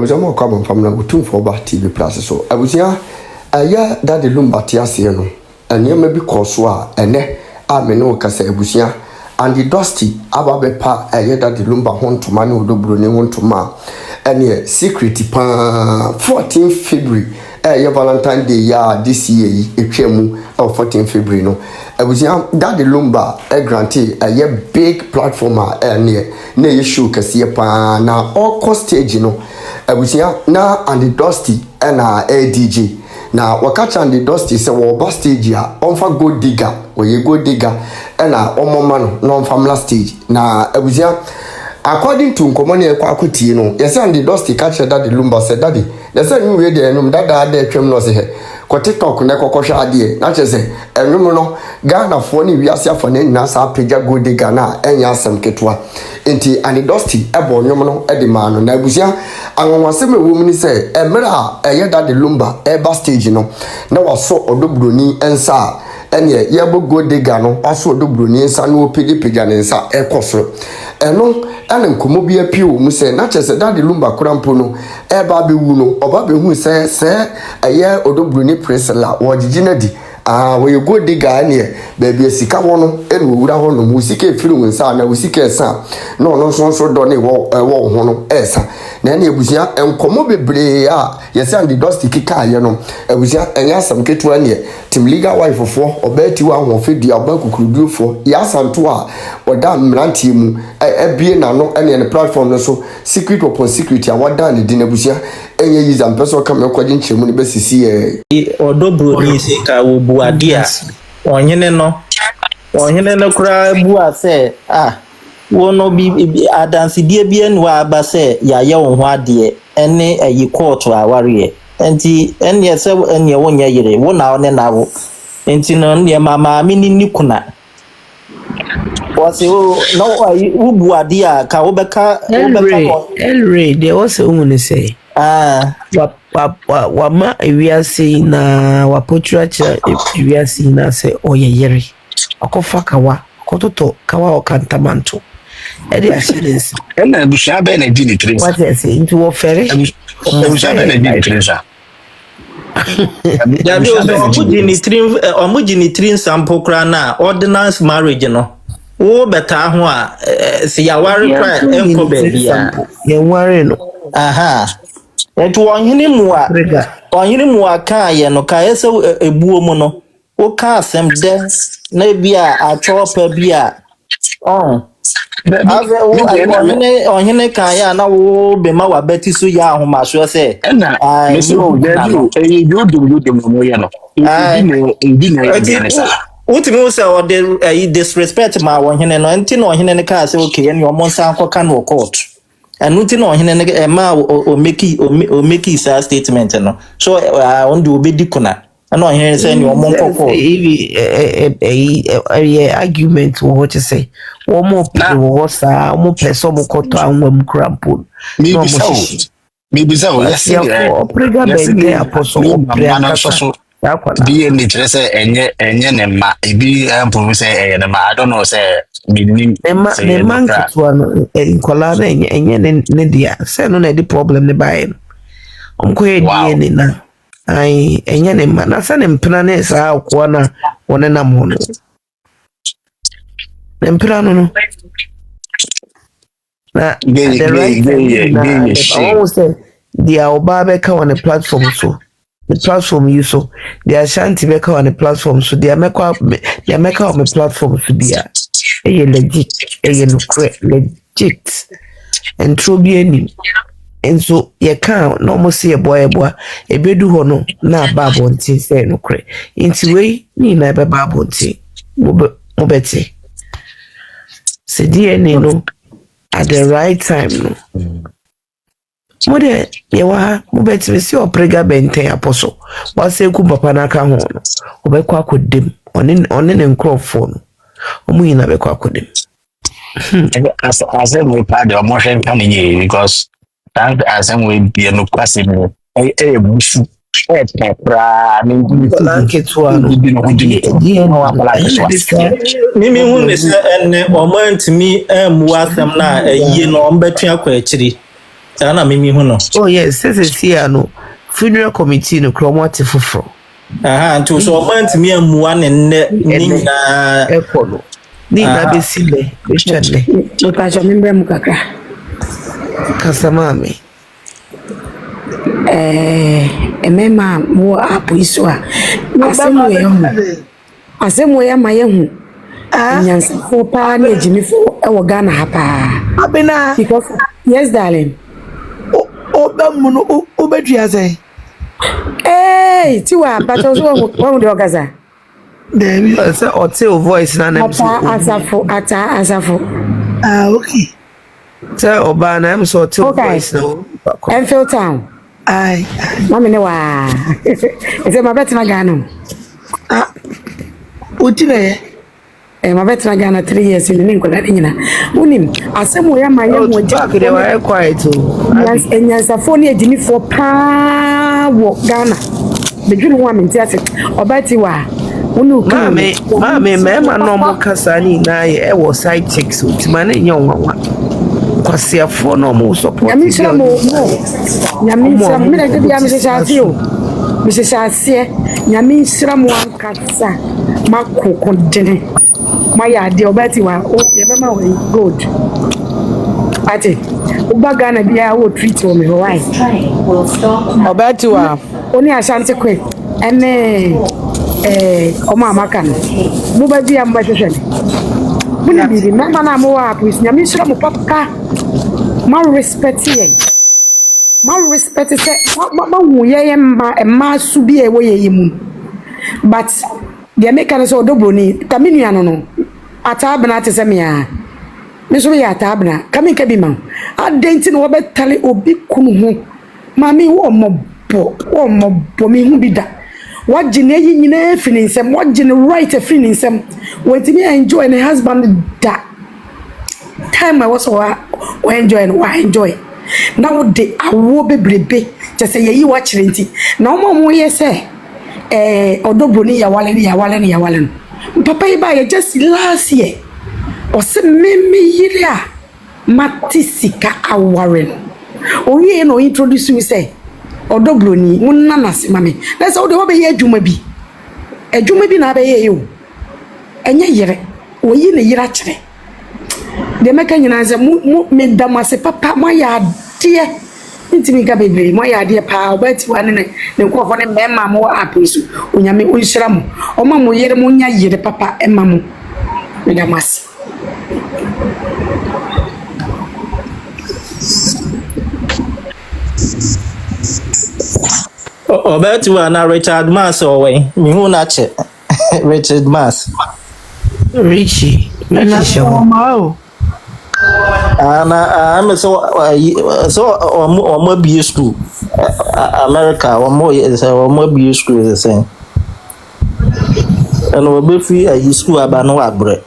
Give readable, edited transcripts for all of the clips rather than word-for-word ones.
was a more common from the 2 for TV plus. So I was here a year that the Lumba Tiasiano, and you may be Coswa, and I may know Cassa Busia, and the Dosty, Ababe Pa, a year that the Lumba home to Manu do Bronii want to ma, and ye secret 14 February. Your Valentine Day, ya this year, a chemu of 14 February. No, I was young that the Lumba, a grantee, a year big platform, near issue, Cassiapa, now all cost stage, you know. I was young now and the Dosty and our ADG. Now, Wakacha and the Dosty say, well, bus stage, ya, on for go digger, where you go digger, and our man, non family stage. Now, I was young. According to Nkomoni Kwakuti, you know, yes, and the Dosty catcher that the Lumba said, Daddy, the same way they know that they came no say, Quatic, Necocosha idea, not just say, and no, Ghana for any Yasia for Nasa, Pija go de Ghana, and Yasam Ketua, Inti, and the Dosty, Ebo, Yomono, Ediman, and Nabusia, and one semi woman say, a mirror, a year that the Lumba, a bus stage, you know, now I saw Bronii and Sa. Enye yebo go de gano aso do Bronii nsa no pigi nsa ekosoro eno ene nkomo bi apio mu se na chese that the Lumba kurampo no e ba be wu no oba be hu se eye odo Bronii presela wo gigina di we go de ga ne ba bi sika wo no ene wura ho no mu sika efiri nsa na wo sika esa no so do ne wo ho no esa na ene ebusia enkomo bebre yesi and the Dosty kika ye no ebusia enya asam ketu ane tim legal wife fo obeti wa ho fedi abakukurudu fo ya santo oda mrantie mu ebie na no ene ne platform no so secret upon secret ya wada ne dinabusia enye yiza mpeso ka mekwaje nchemu ne besisi odo Bronii se ka wo buadia onyene no kura bua se wono bi adansidie bi enu aba se ya ye wo ho ade ene ayi court aware enti ene se ene wonya yire wo na one na wo enti no ne mama mi ni kuna wase wo no ayi ubu ade a ka wo beka Elre there was a woman say wa ma ewiase na wa portrait ewiase na se oyeyere akofa kawa kototo kawa okantamanto ede assurance ena busha be na di ni trace what I say into offer busha be na di ni trace ya do omuji ni train sample kra na ordinance marriage no wo beta ho a se ya ware kra enko be bia ye ware no etu onhene mu aka ye no ka ese ebuo mu no wo ka asem de na bia achopa bia onhene kan ya na wo be ma wa beti so ya ahomaso se na meso dey you do no ya no ndi na utimi wo se o de disrespect ma onhene no enti no onhene ne ka se okay ye no mo nsan koka no court anu ti no onhene ne ma o make sa statement no so on do obedi kuna ano onhene se ni omo nkoko argument what you say wo mo wo sa mo peso mo koto anwam krampo me bisa o yes oprega bente aposo oprega so bi ni trese enye ne ma ebi ampo se ne ma I don't know say minimum ne man kitwa no inkola na enye ne dia se no na di problem ne bae omko ye die ni na ai enye ne ma na se ne mpena ne sa akwa na wona na mo no ne mpena no na dia obabe ka on the platform so the platform you so dia shanti be ka on the platform so dia make on the platform so dia legit and trobi any and so ye can no mo see a boy ebedu ho no na babo nti say no kre nti we ni na be babo nti mo beti se DNA no at the right time no mode ye wa mo beti me see oprega benten apostle wa se ku papa na ka ho no obekwa akodem one ne nkrofo no omu yina bekwa akodem as we pad o mo hwen kan ni because that as we be no kwase me busu pra me mimi hu ne se enne o mantimi amu asem na ayi no ombetua kwa akiri ana mimi hu no oh yes see no funeral committee no kromoti foforo nti so ọmọ ntimi amua ne na ekolo ni na be sile be twenne Mutacho mimbre mukaka. Kasamame. Emema mo apo iso a. Asemu ya mayehu. Nyansa fo pa na ejimi fo e wo Ghana ha pa. Abena. Yes darling. Oba mu no obedua sai. Tiwa bato so wo de ogaza. Debi say o voice na na Asafo. Okay. Say oba na am so voice no. Enfield town. Ai. Mami ne wa. Ese ma betina Ghana. Utine. Ma betina Ghana 3 years ni nkola nyina. Unim asemu ya ma ya mo ja de wa quiet o. Enyansa phone ejimi for pa wo Ghana. Bedwunu wa menti ase. Obati wa. Mame mema no mo kasa ni na e wo side chicks utima na nya nwa kwasiafo no mo support Nyamisha mo mi na de bia mi sese o mi sese ase nyamisha mo ankasa makoko dene maya de obati wa o ye be ma we good ate ubaga na bia wo treat o me why obati wa oni asante kwe ene ọmọ amaka no mo ba bia mo ba hwehwe mo ni bi mama na mo wa please nyame sura mo papa ma respect ye se ma hu ye ma su bi e wo ye mu but the make an so do Bronii kaminu ya no atabna te se me a me so ya atabna kami ka bi ma adenti no wo betale obi kunu ho mami wo mo mi hu bi da wajine yi nyina finisem wajine right finisem wetimi enjoy the husband da time I was we enjoy now de awo bebrebe just say yi wa kirenti na omo ye say odo Bronii ya wale papa yi ba ye just last year o se meme yire a matisika awaren o ye no introduce me say odo Bronii wonna nase mame na se wo de wo be ye adwuma bi na be ye yo enye yire wo yi ne yira kire de meka nyina se me damase papa mo ya de ntimi ga bebre mo ya de pa obati wa ne nkofo ne mema mo apesu onyame onhyira mo oma mo yire mo nya yire papa ema mo me damase Obeti wa na Richard Mass owe mi hu na che Richard Mass Richie show I'm so omo bi school America omo bi school the same and we be free a school aba no abre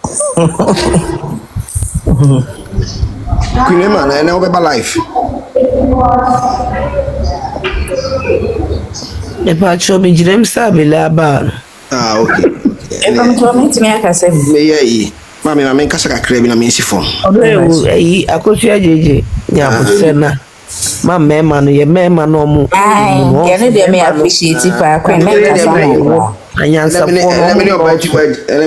Queen man na obeba life the patcho me jirem sabela ba okay Em to me timi aka se me ye mami na men kasa kakra bi na men sifo yi akosua jeje nya posena ma mema no ye mema no mu ye no de me appreciate pa kwa me kasa ho anyansa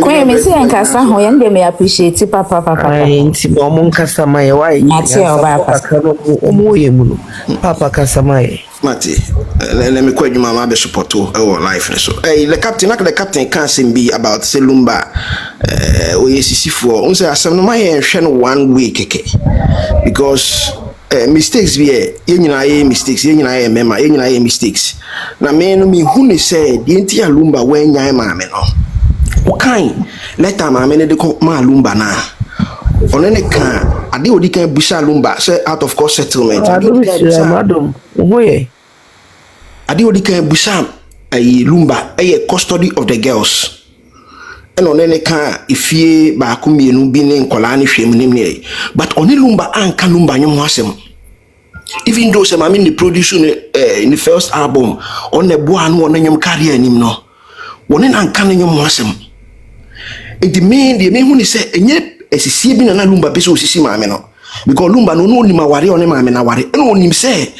kwa me se nkasa ho ye de me appreciate papa nti mo mo nkasa ma ye wa yi omo ye mu no papa kasa ma ye mate let me quite mama be support our life so the captain can't say be about say Lumba o yesisi for on say asem no ma ye hwe no 1 week keke because mistakes be ye nyina ye mistakes ye nyina ye mema ye nyina ye mistakes na me no me hu ne say de nti ya Lumba wan nyan ma me no o kan later ma me ne de ko ma Lumba na ono ne kan ade odi kan busha Lumba say out of court settlement madam oye ade odi kan busha Lumba custody of the girls eno ne kan ifie ba ko mienu bi ne nkola ne hwem ne but oni Lumba anka Lumba nyom asem even though say mama ni produce in the first album on the boa no on nyom career anim no woni anka ne nyom asem it mean the me hu ni say enye esisie bi na Lumba be so osisi maame no because Lumba no ni ma ware on maame na ware no nim se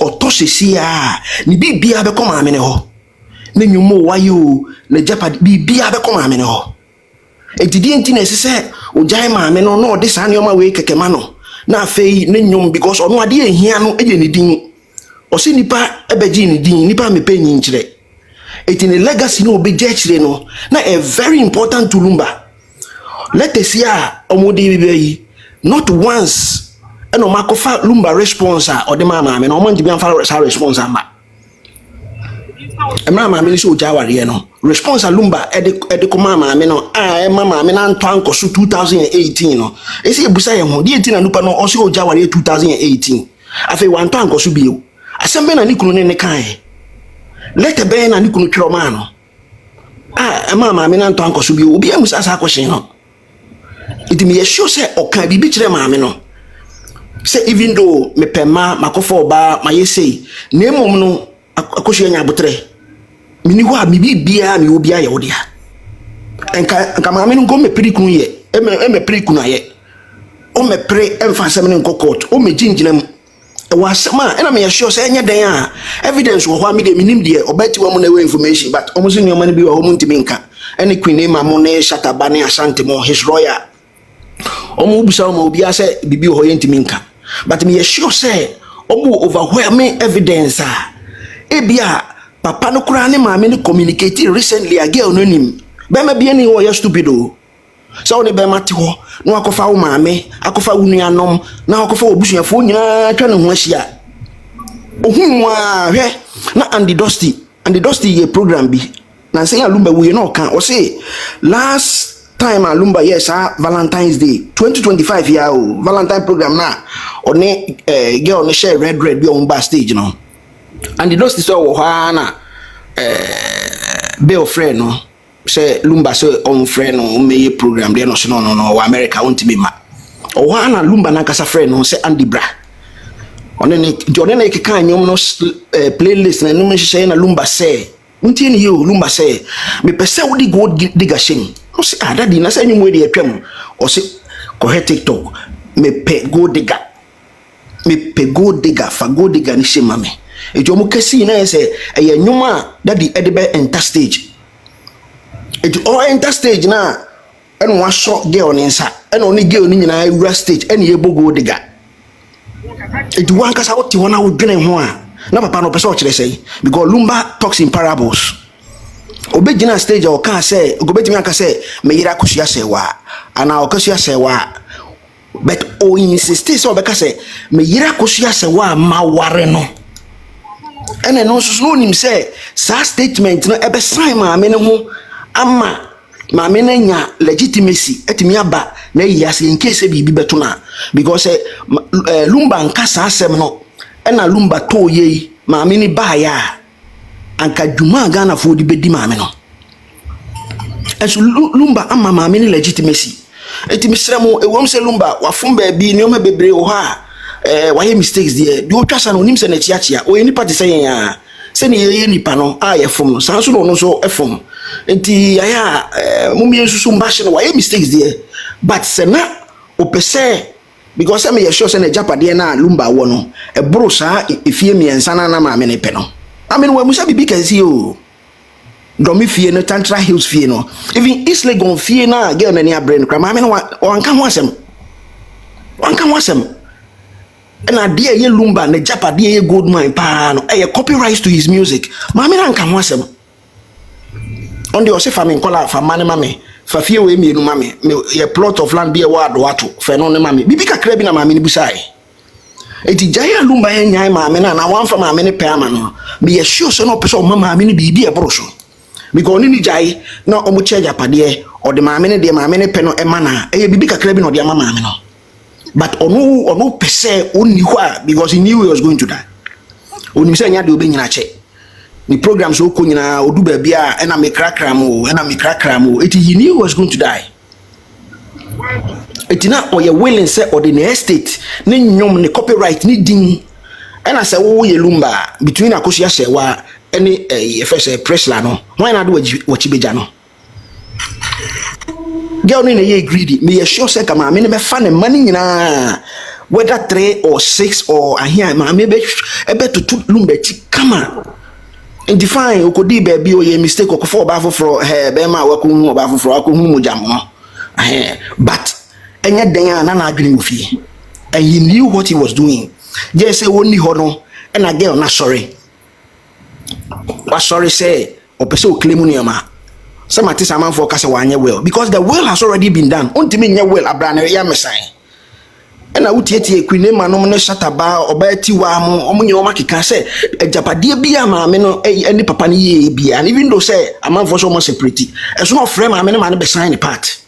otohyesie a ni bibia be ko maame ne ho na nyumo wayo na japad bibia be ko maame ne ho etidi enti na sese ojai maame no no de sa ne oma we kekema no na afei ne nyum because ono ade ehia no eje ne din osi nipa ebeji ne din nipa me penyi nkyere etini legacy no obeje kyere no na a very important to Lumba. Let us see omodi bibi not once eno makofa Lumba response or the mama me no man ti bi anfa response amba e mama me so jaware no response Lumba e de ko mama me no mama me na nto ankoso 2018 no e se ebusa ye ho de enti na nupa no o so jaware 2018 afi wan to ankoso bio asembe na nikunu ne kan let be na nikunu twero ma no mama me na nto ankoso bio obi amusa asa akohye no it me sure say okan bibi kire maame no say even though me pema makofo ba ma yesei na emom no akohye anya botre mini ho a mi bibia mi obi aye odia enka maame no go me prikunu ye me prikunu aye o me pre emfa asem ne nkokot o me ginginam e wasema ena me sure say enya den a evidence wo ho a me de minim de obati wa mo na we information but omo so nyoma ne bi wo ho ntimi nka ene queen ma mo ne shataba ne asante mo his royal omo busa omo obi ase bibi ho yentimi nka but me sure say omo overwhelming evidence ebia papa no kura ne maame ne communicate recently a girl no nim be ma bia ni wo ya stupido so ne be mate ho no akofa wo maame akofa wo nuanom na akofa obusuafo nyina twa ne ho ahia ohunwa hwe na and the Dosty ye program bi na say Lumba we no kan o say last time Lumba yes Valentine's Day 2025 ya Valentine program na one girl no share red bi on bar stage no and the Dosty so wo ha na be friend no say Lumba so on friend no me program there no so no America won't be ma o ha na Lumba na kasa friend no say Andy Bra one ne keka nyom no playlist na no me share na Lumba say unti ni yo Lumba say me pese wo di go diga shem o se adadi na say nyum we de atwam o se ko he TikTok me pe go diga fa go diga ni shema me ejo mo kasi na say eye nyum a dadi e be enter stage ejo o enter stage na eno wa so girl ni nsa eno ni girl ni nyina ewura stage eno ye bo go diga ejo wan kasa wo ti wona wo dwene ho a na papa no pese o kire say because Lumba talks in parables obegina stage o kan say ogobetimi aka say me yira kosua sewa ana okosua sewa but o insist so be ka say me yira kosua sewa ma ware no ene no so no nim say sa statement no ebe sign ma me ne ho ama ma me na nya legitimacy etimi aba na yiyase in case bibi beto na because Lumba nka sa asem no ena Lumba to ye maame ni ba ya anka dwuma Ghana fo di bedi maame no eso Lumba ama maame ni legitimacy eti misremo ewom se Lumba wafom ba bi ne o ma bebre wo ha why mistakes there do twasa no nim se na chiachia o ni party say ya se ne ye nipa no ye fom no sanso no so efom enti aya mumie nsusu mbahye no why mistakes there but se na opese because I'm sure say na japade na Lumba wo no e bro sa efie miensa na maame ne pe no amen we musa bibi kan si o domi fie no Tantra Hills fie no even East Legon fie na girl na ni abrain kra maame no wanka ho asem na de ye Lumba na japade ye gold mine pa no e copyright to his music maame na nka ho asem on the ose famine kola fa mane mame fa fie we mienu mame ye plot of land be wa do ato fa no ne mame bibi kakra bi na mame ni busai eti jaya Lumba ye nyai mame na wan fa mame ne pe ama no me ye sure so no person mame ni bibi e boro so because ni jai na omo che japade o de mame ne de mame ne pe no e mana e bibi kakra bi no de ama mame no but onu pese oni kwa because he knew he was going to die oni se nya de obe nyina che the program so ko nyina odu ba bia na me krakra mo eti he knew he was going to die eti na oye willing say or the estate ne nyom ne copyright ni din na say wo ye Lumba between akosia sewa any Exp0se presla no why na do wachibeja no girl ni na ye greedy me ye sure say kama me ne be fa ne mani nyina whether 3 or 6 or ahia maame ebe to Lumba chi kama define okodi baby o ye mistake okofo ba foforo be ma wakunhu ba foforo akunhu mojam no but enya den na adwene ofie and he knew what he was doing just say woni ho no and a girl na sorry say opese o claim niama some artist man for kase wanye well because the will has already been done untimi nya well abrana ya mesan and I would tie queen man no shataba obeti wa mo omunye o makeka say ejapade bia ma me no any papa ni ye bia and even though say a man for so much separate e so no frame ma me man be sign the part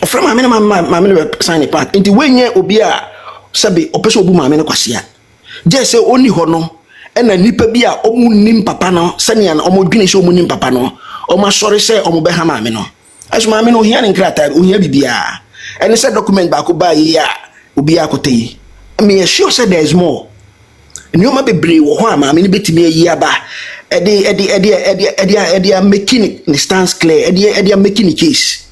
o frame ma me be sign the part nti wenye obi a sabe opese obu ma me no kwasea je say oni ho no ena nipa bia omunnim papa no sania na omodwene say omunnim papa no o ma sorry say o mo be ha ma me no aso ma me no hia ne nkrata o hia bibia and it's a document back by ya obi akote me sure say there is more and you ma be brave wo ho ama me betimi ayi aba e making the stance clear e making the case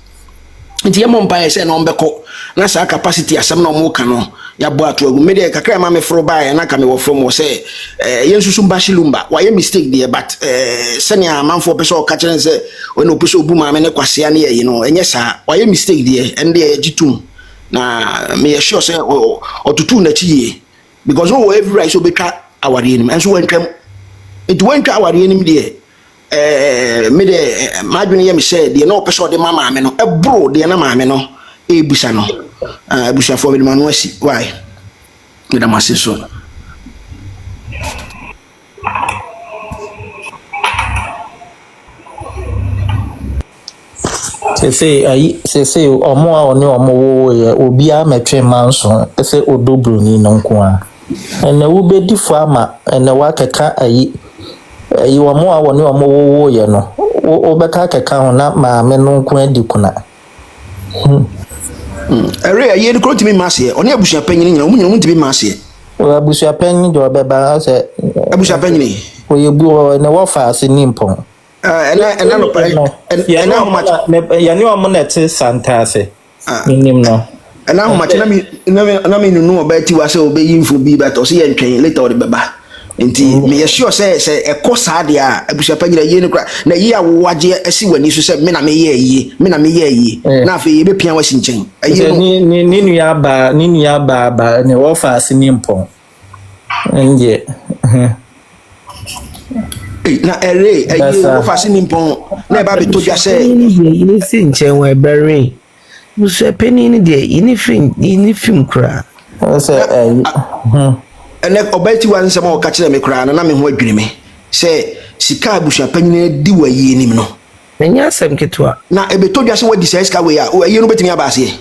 nti yemo mpa say no mbeko na sa capacity asem na mo ka no ya bo ato agu me de kakra ma me fro ba na ka me wo from wo say yensusu mba Lumba why mistake there but senior man for person ka kire say when opuso obu ma me ne kwase na ye no enye sa why mistake there and there jitum na me sure say otutu na chiye because we every right so betwa aware nim and so wentwam it wentwa aware nim there me de madwene ye me say there no person de mama me no ebro de na mama me no ebusa no ebusa for me manu asi why me da maseso se omo a oni omo wo ye obi a metwe manso se odo Bronii no nko a na wo be difo ama na wa keka ayi omo a oni omo wo ye no wo be ka keka ho na ma me no nko adi kuna ere ayi de kroti mi masie oni abusua panyin nyina omunyo ntimi masie abusua panyin do be ba se abusua panyin o ye bu na wo fa ase nimpon ena no pa ena ho match ya ni omo na te santase minim no ena ho match na mi nunu obeti wa se obeyimfo bi but o se ye ntwen later o de beba nti me sure say ekosa de a abusua panyin ye ne kra na yi awowaje asi wani so se me na me ye na afi ye be pia wa sinchen ni nu ya ba ne wo fa ase nimpon nje na ere ayi wo fa ase nimpon na ba be to ja say ni sinchen wa berry muso penini de ini film kra say ene obeti wan se ma ka kire me kra na me ho adwene me se sika abusua panyin di wa yi nim no nya asem ketwa na ebeto dwa se wadi se sika we ya yi no betimi abase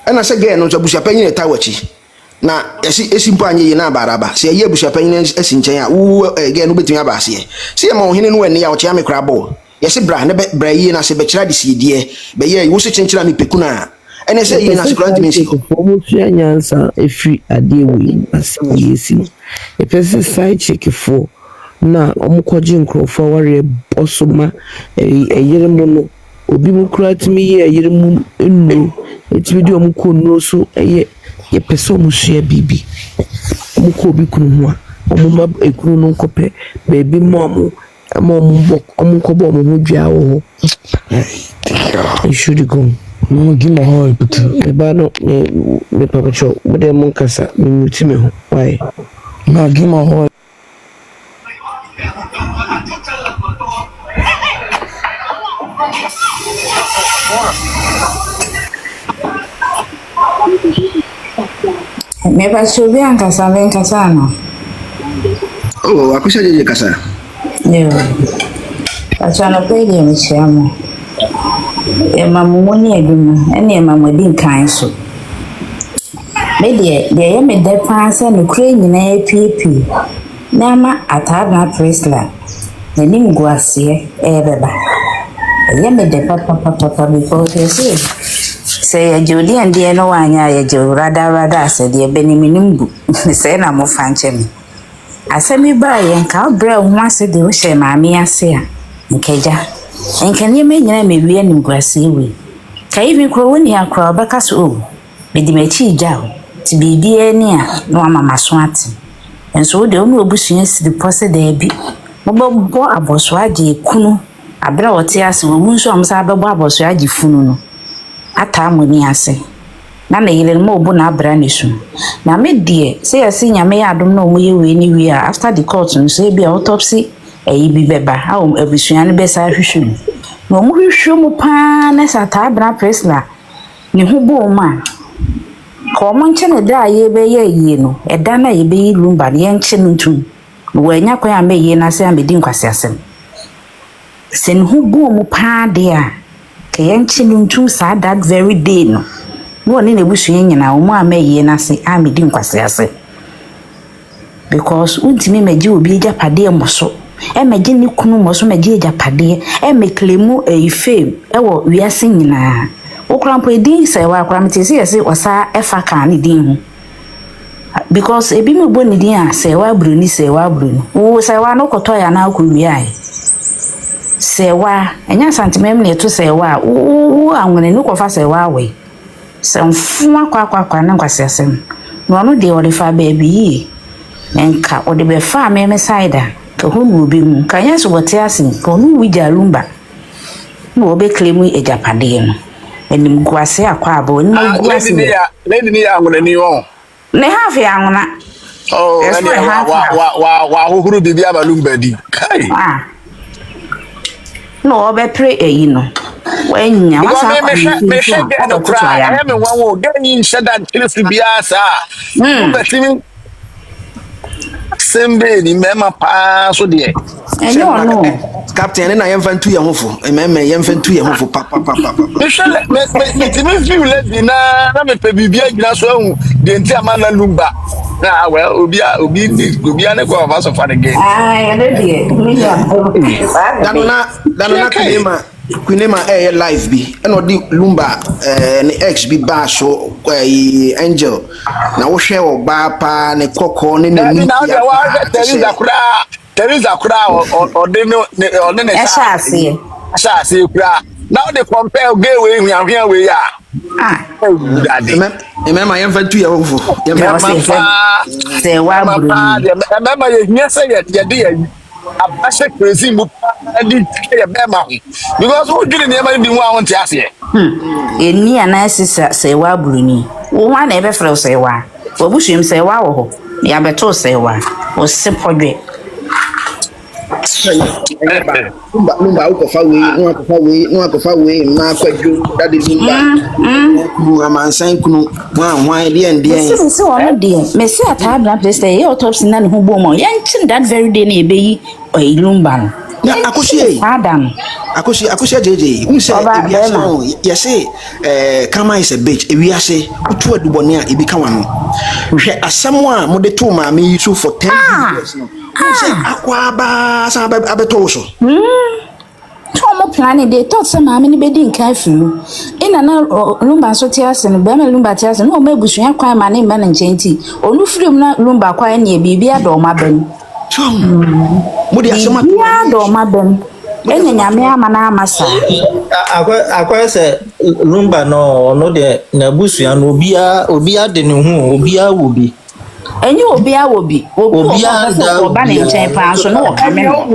ana se ge no abusua panyin ta wachi na esimpo anye yi na baraba se yi abusua panyin esi nchen a wo ge no betimi abase se ma ohene no ene ya o chia me kra bo yesi bra ne bra yi na se be kira de sidie be ye wo se chenchira me pekuna ene se yi na Legitimacy omo tua nyansa efi ade we asem yesi e person side check for na omo kwaje nkrofo ware osoma eyiremu no obi mu kuratimi ye eyiremu enu etimi di omo konno so ye pese omo sua bibi omo ko obi kunu ho omo ma ekunu no nkope baby mom omo ko bo omo dua wo you should go no give my heart but ba no me papa cho me dem mon kasa me muti me ho why na give my heart me ba chubi ankasa len kasa no oh akusha je kasa yo achana pele me chiamo mamuni eduma ene mamadi kan so me de me de panse no kure nyina epiepie na ma ataga prisla na nim guase beba ye me de papa because say ya jodi ande no wanya ya jo rada se de beniminim gu say na mo fanche me asemi ba ye nka bra ho ase de wo she maami ase a nkeja enkanye me nyina me wie nim guase we kai bi kro woni akra baka so mede machi gya ti bibia ni a no amama so ate enso de onu obusua sidi pose da bi mobbo aboso age kunu abra wote ase wo nso amsa abebo aboso age funu no ata amoni ase na na yele mo obu na abra nesu na me die say yesi nyame ya adom na omoye we ni we after the court no say bi autopsy bi beba ha abusua ne besa hwehwem na omo hwehwem pa na sata abra presla ni hubo ma ko mo nche ne da ye be ye yi no eda na ye be yi lumba ye nche ntum wo anya kwa ya me ye na se amedi nkwase asem sen hubo mo pa de a ke ye nche ntum sa that very day no no ne busua nyina wo mo amaye na se amedi nkwase ase because untimi meje obi ejapade moso meje ni kunu moso meje ejapade meklemu fame wo wiase nyina okrampo edin se wa akramte se yesi osa efa kan ni din hu because ebi me bo ni din a se wa Bronii wo se wa no koto ya na akuru ai se wa enya santimem ne to se wa wo anwene no kofa se wa we se mfuma kwa na nkwase asem no no de ode fa baby yi enka ode be fa me side ka honu obi mu ka nya so wote asin ka onu wija Lumba no obe klemu ejapade no enim guase akwa abo ni guase lady ni anwona ni won ne ha fi anwona oh wa hohuru bibi aba Lumba di kai no obe pre eyi no wanya wasa me shege no cry me wanwo gani sheda kilifi biasa betimi sembe ni mema pa so de enyo no Captian na yemfantu ye hofo ememe yemfantu ye hofo papa me timi view lady na me pe bibia gina so hu de nti amana Lumba na well obi ne go over so far again lady me ya danona Kunema live bi eno di Lumba ne ex bi ba so angel na wo hwe wo ba pa ne kokko ne na ni ya Teresa kura ode ne Asase kura na ode compare gay we hwiahwia we ya emema yemfantu ye hofo se wa Bronii emema ye hwiase ye de ya abashe crazy mu di ya bema because who did the man be one to ask ye eni analysis se wa Bronii wo wa na ebe frɛ se wa wo busuem se wa wo ho ya beto se wa wo se podwe Lumba ukofa we na kwadwo that is Lumba bu amansan kunu hwan de ende se wo no de me se atabra place ye autopsy na ne ho bo mo yenchin that very day na ebeyi Lumba no ya akosie Adam akosie jeje unse ebiase no yese kama is a bitch ebiase utu adubone a ebi kan wano hwe asem a mode to ma me yisu for 10 years no unse akwaba sa abeto so Tomo planning they thought some mammy bedi nkan firu ina na Lumba so tiase no be me Lumba tiase no ma busua kwan ma ne man nchenti onu firim na Lumba kwan ne bibia do ma ban mudi asema ya do ma ban enya nyame ama na amasa akwa se Lumba no de na busua no obia de ne hu obia wo bi enye obia wo bi obia da ba ne nchen pa so no kamera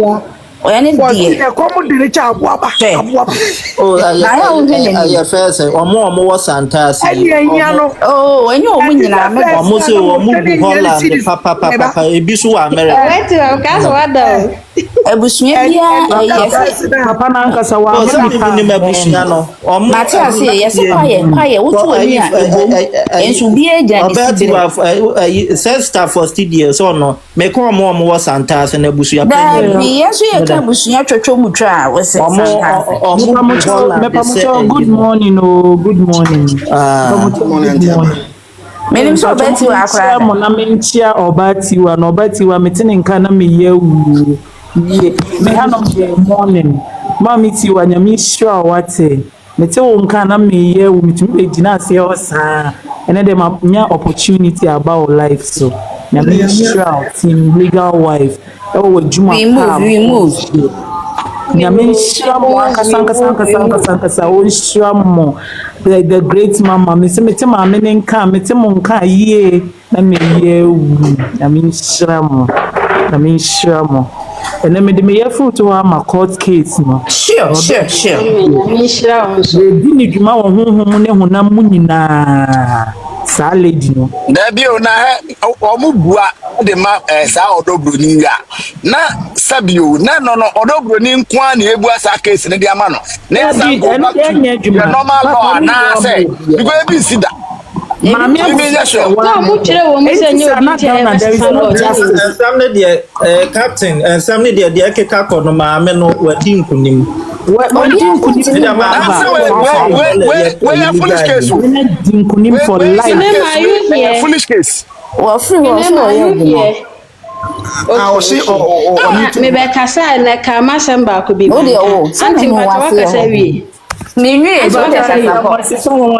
oyane die komo dire cha aboaba oh ya first omo wo santa si oh enye omu nyina me omo se omo bu Holland papa ebi so wa America wait to cause what though ebusua bia papa na nkasa wa ni mabusua no omo Matias yes kwaye wotu ani a ensu bia eja ni sister for studio so no me ko omo wo santa se na busua pa ni yesu ye ka busua twotwo mutwa we se santa good morning good morning good morning menim so obati wa akra mo na mentia obati wa no obati wa metene nka na meye wu ye me hanom good morning mami ti wa nyami sure wate mete wo nka na meye wu mitumi begina ase o saa ene de ma nya opportunity about life so nyami sure team legal wife e wo juma remove Nyamenshiramo ankasa onshiramo the great mama me se mete ma me nka mete mo nka yie na me yie nyamenshiramo ene me de me ye fruit wa ma court case no Sure. Nyamenshiramo so di ni dwuma wo honhom ne honam mu nyina sa lady no da bi o na omu bua de ma sa odobroni nga na sabio na no odobroni nko an ebua sa case ne de ama no na sa go back to normal law na say because e bi sida Mami no mu kire wo mu se nye obi je Samne de captain samne de ekeka kono maame no wadi nkunim foolish case for life foolish case Well, free was no here. I see me be kasa na ka masamba ko bi. No dey o. Anti ma to kasa wi. Me nwie so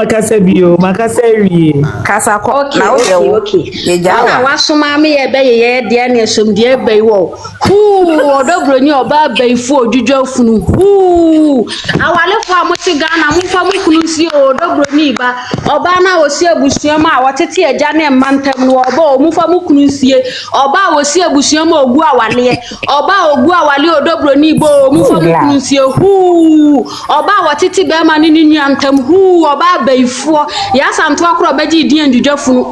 kasa bio makasa wi kasa ko na o dey o. Ye ja Na wasoma me ye be ye de na esom de be wo. Odobroni oba baifu odwudwa funu. Awalefo amoti Ghana mfa mukunu si odobroni ba. Oba na osi abusuam a wotete eja na mantam no oba omfa mukunu sie. Oba osi abusuam ogu awale. Oba ogu awale odobroni bo omfa mukunu sie. Oba wotete be ma ni nyantam oba baifu. Ya santo akro beji di andwudwa funu.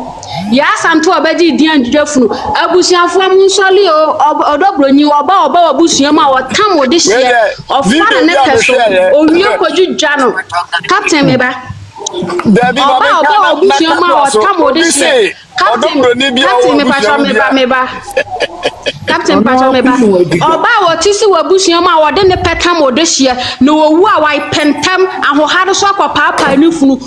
Ya santo obeji di andwudwa funu. Abusuafo am nsoli odobroni oba abusuam a wotam ode hye. Ofa ne peso owie kodwudwa no. Captain me ba. Oba abusuam a wotam ode hye. Captain me ba. Captain Pacho me ba. Oba wotisi wabusuam a wode ne petam ode hye. No owu a wai pentam ahohado so akopapa ni funu.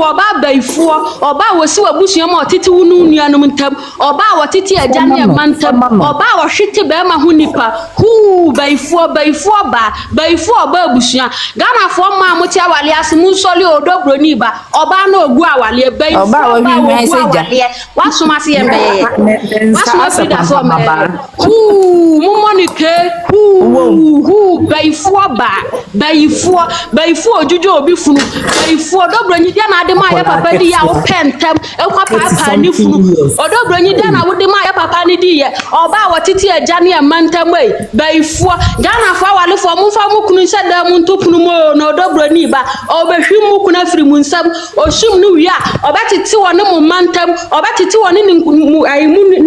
Oba baifuo. Oba wosi wabusuam a otiti wunu nuanum ntam. Oba wotiti agya ne mantam. Oba wohwete be ma hunipa. Baifuo oba abusuam. Ghana fo ma moti awale asemu nsoli odobroni ba. Oba na ogu awale baifuo. Oba wa wi message. Wasoma se yembe ye. Wasoma frida so me. Monike baifuo ojuju obi funu baifuo odobroni dia na ade ma ya papa di ya o pentem ekwa papa ni funu odobroni dia na wode ma ya papa ni di ye oba wotiti agya ne mantam ei baifuo Ghana fa wale fo mu fa mu kunu se da mu ntopunu mo na odobroni ba obehwi mu kuna afiri mu nsam oshim no wi a obetiti woni mu mantam obetiti woni ni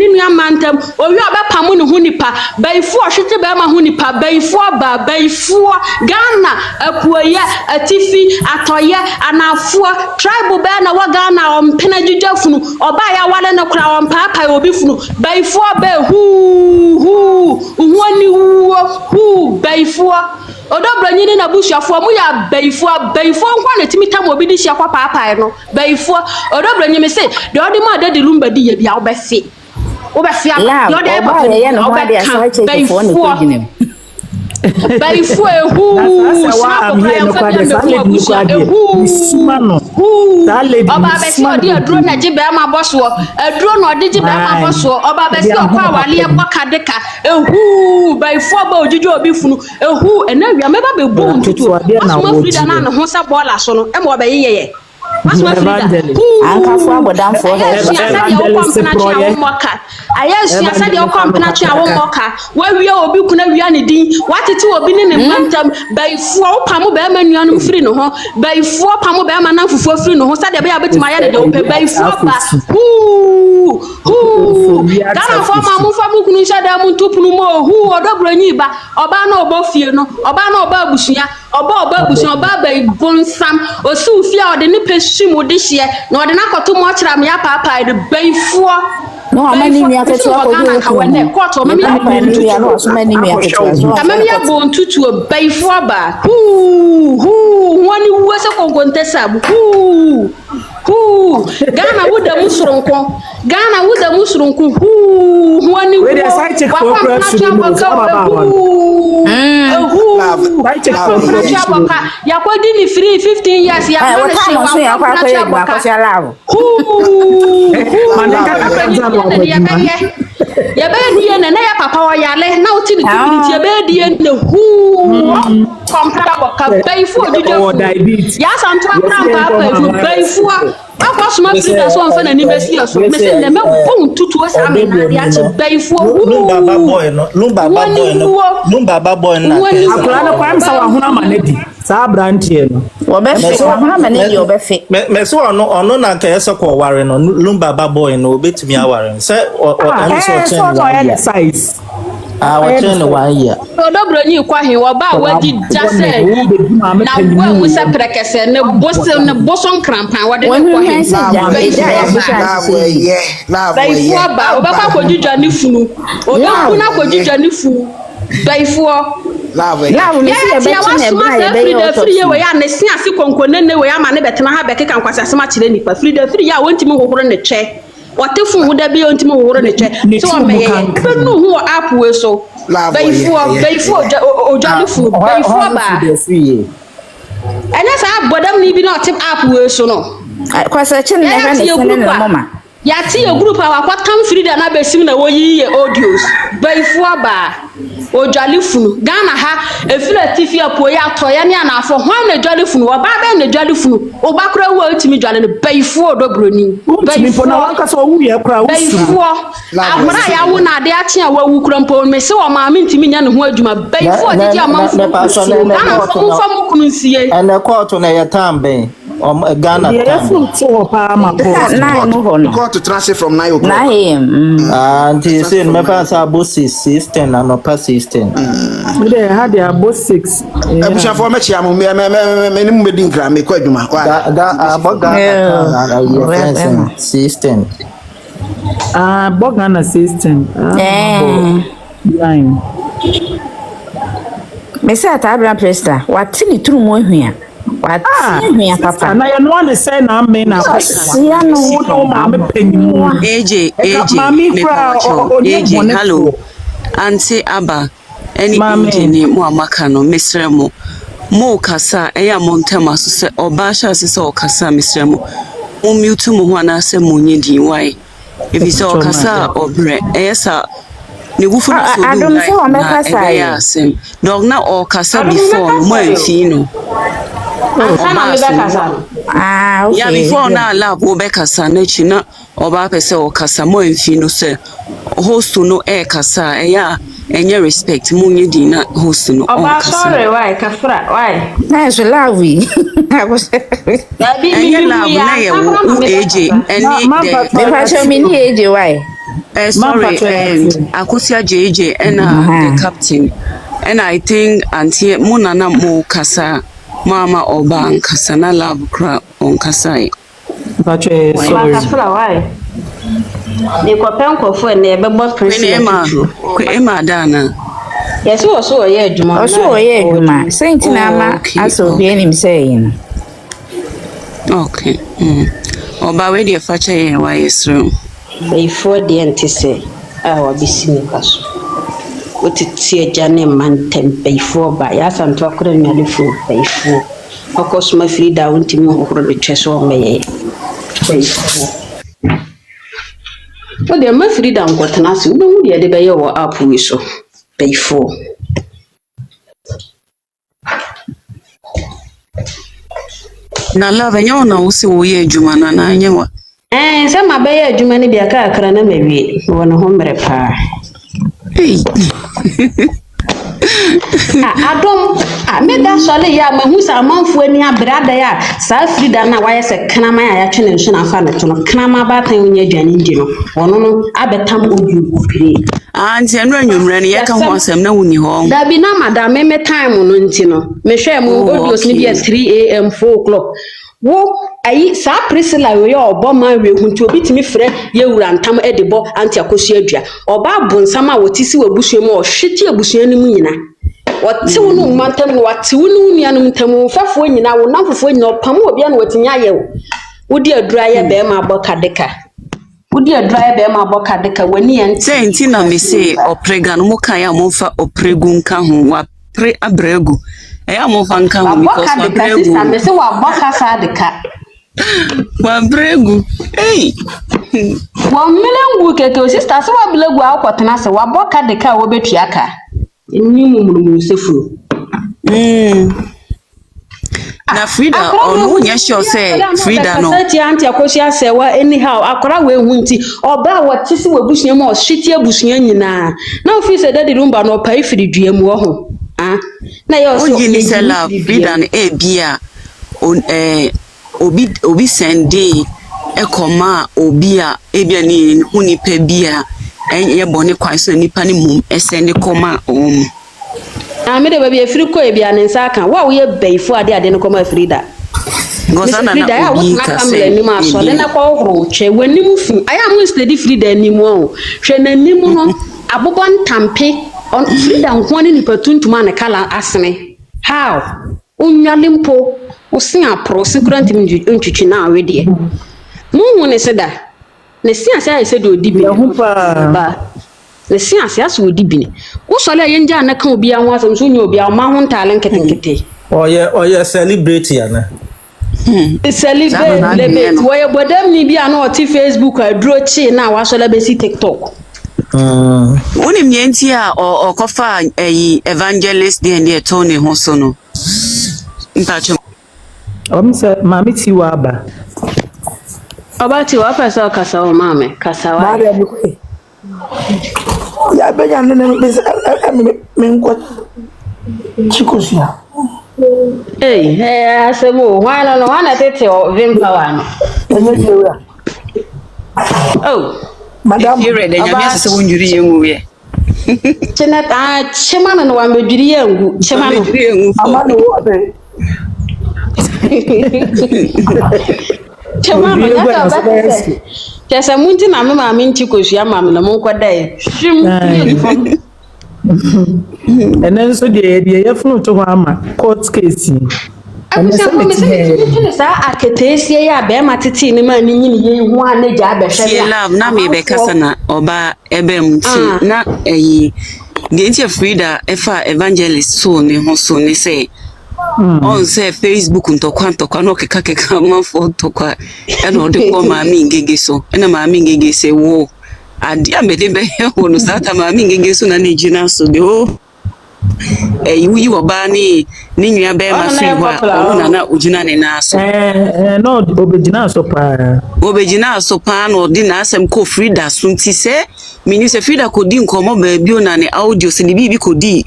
nua mantam owi obepamu ne hunipa baifuo hwete be ma hunipa baifuo Ghana apuoye atifi atoye anafuo tribe be na wa Ghana ompena jujafunu oba ya wale ne kura ompapa obi funu baifuo be uhuani baifuo odobroni ni na busuafo mu ya baifuo nkwa na timitam obi di hia kwa papa no baifuo odobroni me se de odi ma de Lumba di ye bia obefe obefia yo de ba ye no ba de asai check for no koginem baifuo oba besi odi aduro na ji be ma boso aduro no odi ji be ma boso oba besi okwa awale eboka deka baifuo ba ojuju obi funu enawia meba be bu ntutu asuma frida na ne ho sa bola so no e mo ba yeye Masuma frida ankafu abodam for her ayesi de okompena twa wo moka wawie obi kuna wia ne din watete obi ne ne mantam baifuo pamu be ma nuanum firi no ho baifuo pamu be ma nan fufuo firi no ho sade be ya betima ya de ope baifuo ba Ghana fo ma mu fa mu kunu shada mu ntopunu mo odobroni ba oba na obofie no oba na oba abusua oba baibonsam osu fia ode ne peshimu de hye na ode na koto mo kira me ya papa de baifuo no amani mi aketu akodo ka wene koto mami ya bontutu no asumani mi aketu mami ya bontutu baifuo ba woni wuase konkonte sabu Ghana wuda musuronko woni wo who ya kwa dini free 15 years ya what time was ya kwa ya be die na ya papa wa yale na uti ni community ya be die na who compare boka baifu ojujo ya santo akrampa baifu baifu akwa suma frida so amfa na ni besi so me se na me ko tutu o sa me na ya che baifu Lumba boy na akura no kwa msa wa huna manedi sa brantie no obefe wa huna manedi obefe me so ono na ka yesa ko ware no Lumba boy no obetumi aware se ono so chen size watching 1 year Bronii kwa he wo ba wadi jase na wo se prekese ne boson krampan wode ne kwa he baifu ba obakwa kodjudwa ne funu obakuna kodjudwa ne funu baifu love ni se be tine bra ye be yo free we ya ne sia se konkone ne we ya ma ne betena ha be keka nkwase asema kire nipa free ya wontimi hohoro ne che whatever would be on to more than a so I don't know who up with so before Johnny food before ba and that's how bodam ni bi not tip up with so no because I chen never ne mama ya ti your group our kwatam free na be sim na wo yi audios before ba Ojali funu Ghana ha efira tifi apo ya to ya ne anafo hwan na Jali funu oba be na Jali funu oba kura wo atimi Jali ne baifu do Bronii baifu na wanka so wu ye kura wu baifu ahura ya wo na ade ache a wawu kura mpo me se o ma me ntimi nya ne ho adwuma baifu odidi amanfo Ghana fo fo kuminsie ana court na ya tambe Ghana got to transfer from 9 o'clock. 9 a.m. And he said, "My parents are both 6 and not past 6. They had their both 6. I push for me. I'm wedding gram. Me quite juma. Ghana 16. Ghana 16. Line. Me say at Abraham Presta. What tini tru mo hia. What me papa na you know say na me na ya no ma me penyimu AJ hello anti aba any ni mo amaka no mesre mo kasa eya mo ntama so se oba sha se o kasa mesre mo mute mo ho na se mo nyedi why if you say o kasa obre eyesa ne wufu no so adom se o me kasa ya sem dog na o kasa before mo anfi no okay. Yeah, before na lab wo be kasa na chi na oba pese o kasa mo enfi no se host no e kasa ya enye respect mo nye di na host no oba sorry why kafra why na so lawi I was enye lab na ye wo AJ eni me fa show me ni AJ why sorry akosia JJ and the captain and I think antie mo na mo kasa Mama oba nkasa na lab kra onkasai bache sorry why ni ko penko fo na e be boss president ko ema dana yes so ye adwuma so ye adwuma saint na ma aso bi enim say okay oba we dey fache ye wa yesro before the antise wa bisimi kaso otitie jane mantem before ba ya santo akora nyalefo before okos ma frida wontimi hokoro de tweso meye before o de ma frida ngotena se wo hu de be ye wo app wi so before na love nyo na wo se wo ye adwuma na anyewa se ma be ye adwuma ne bia ka akra na mawie wo no ho mre pa Adom me da sole ya mahu sa manfo ani abrada ya sa frida na waye se kanama ya twene nso na fa neto no kanama ba tan onya adwane ndi no wono no abetam odu opire anti eno anwumre ne ye ka ho asem na wuni ho da bi na madam me time no nti no me hwe mu audios ni bia 3 am 4 o'clock wo ayi sa Priscilla we obo ma we hunti obi timi frɛ ye wura ntam edebo anti akosu adua oba bonsam a wotisi wabusuo mu o hweti abusuo ni mu nyina woti wo no mantam no wati wo no nuanu ntam fafo nyina wo namfofo nyina opam obi an watinya ye wodi adura ye be ma abokadeka wodi adura ye be ma abokadeka wani enti na me se oprega no mo kan ya mo fa opregu nka ho wa pre abregu eya mo fanka ho because abregu sister me say wa boka sa de ka wa abregu wa melengu keke sister say wa bilegu akotena se wa boka de ka wo betua ka ni mumunu sefuru na Frida onu nya sure say Frida no say anti akosia say wa anyhow akora we hunti oba wa tisi we busua ma o hwete abusua nyina na ofi say daddy Lumba no pa ifiri duam wo ho na yo so ni say la Frida na bia obi sende ekoma obi a ebia ni hunipa bia enye bone kwan so nipa ni mum esende koma me de baby afiri ko ebia ne nsa kan wa wo ye baifo ade ne koma Frida gosana na ya wo na kamera ni ma so le na kwa horo che wanim fu aya mo steady Frida ni mu o hwe na ni mu no abobo ntampe on Frida nko ni nipa tuntuma na kala asene how unwale mpo usin apro security ntwitwi na awede mu ne seda ne siase ayi se de odibi ba le siase aso odibi wo so le yenja na kan obi anwa asem so nya obi a ma ho ntale nketenkete oye celebrate ya na celebrate wo ye bodam ni bi ana oti Facebook adro chi na wa so le be si TikTok woni mienti a okofa evangelist de Tony ho so no ntacho se mami ti wa ba abati wa pesa kasa o mame kasa wa ya be ya nene me nko chikosia asemo wana no wana tete o vimpa wana madam you ready nya biasa se wonjuri yengu ye chemana no wa meduri yengu chemana amano abe chemana ya ba kesa munti na mama minti kosua mama na mon kwadae shim enen so de yefunu to ho ama court case sa aketesie ya be matiti ni ma ni nyini ye hu anaja abehwe ya love na me be kasa na oba ebe mti na de Frida efa evangelist so ne ho so ne say on say Facebook ntokwa no keka ma fo ntokwa e no de ko ma mi ngege so e na ma mi ngege say wo adi amede be ho no sata ma mi ngege so na nejina so de o yi oba ni nwa be ma so wa ona na ojina ne na so no obejina so pa no di na asem ko Frida so nti se mini se Frida ko di nkomo ba bi ona ne audio se bi ko di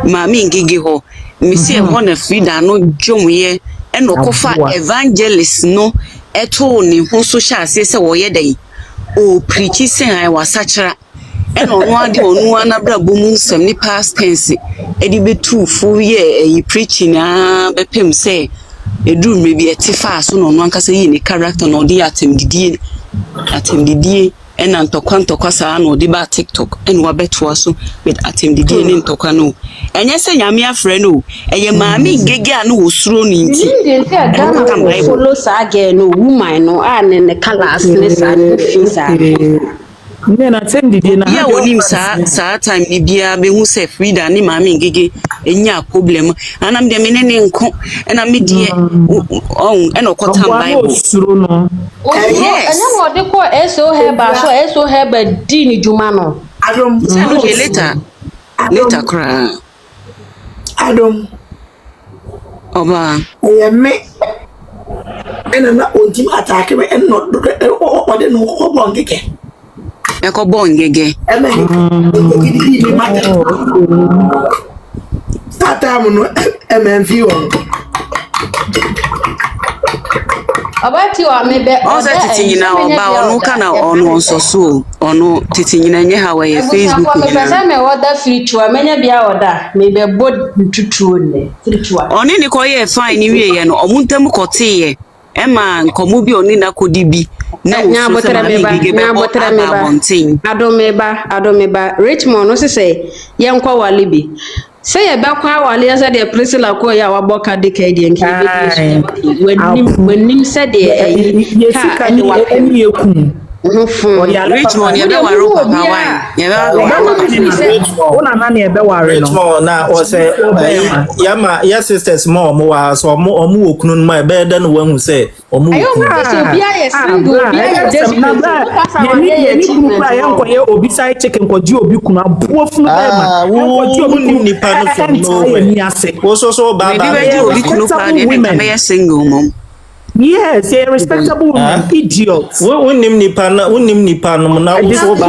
ma mi ngege ho misi ho na Frida no dwomye eno kofa evangelist no eto ni ho social se wo ye dan o preach se ai wasachira eno no ade onu anabra bomu nsem ni past tense edi betu fu ye preaching bepem se edu mebi etifa so no ankasa yi ni character no de atemdidie ena ntokwa saa no de ba TikTok eno wabeto so with atemdidie ni ntokwa no enye se nyame afre no eye maami ngege anu osuro ni nti ndi agama follow sage no woman no ne colors ne sa fisa ne na atemdidie na ya wonim saa time ni bia be hu se Frida ni maami ngege enya problem anam de menene nko ena medie ena kwata Bible osuro no enya mo de ko eso heba di ni juma no adom later kra adom oba me ena na ontim attack me eno o de no ko bongeke e ko bongege tata mu no MMV on abati wa mebe oza titinyina oba onu kana onu onsoso onu titinyina nye ha we Facebook ni pesa me woda fritua menya bia woda mebe bod ntutuo ne fritua oni ni ko ye fine ni wie ye no omuntam kotiye ema nkomu bi oni na kodi bi na nya botere meba adomeba Richmond no se ye nkwa wale bi say ye bakwa wale ya say de Priscilla ko ya waboka de ka de nki wenim say de yesika ni eni ekun Richmond ya be ware papa wine. Ya Ona na na ebe ware no. Richmond na o say ya sisters mo wa so omo okunu no ma ebe da no wahu say omo okunu. So bia ye single bia ye desperate. Ye kunu kwa ye nkoye obi sai chicken ko ji obi kunu abuo funu ba ma. Wo ji obi kunu nipa no from nowhere. Wo so ba ba. Obi kunu kwa de na be single mom. Yes, a respectable woman, idiot. Unim nipa no na wo ba.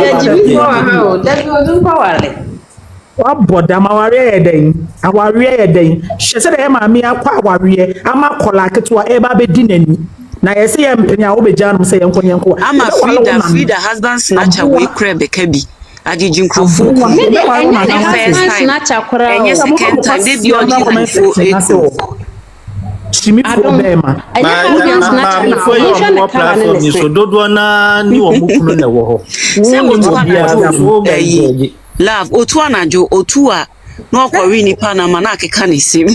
Wa boda maware eden. Aware eden. She said e ma me akwa aware ama kola ketua e ba be di nani. Na ye say empenya wo be janu say yenko. Ama Frida husband snatcher we kra be ka bi. Agigi nkrofo. Me dey husband snatcher kra. Enye second time dey bi odi nkrofo. Shimi problema. So dodo na ni wo mukunu na wo ho. Love otu anajo otu a no kwari ni pa na mana akeka ne sim.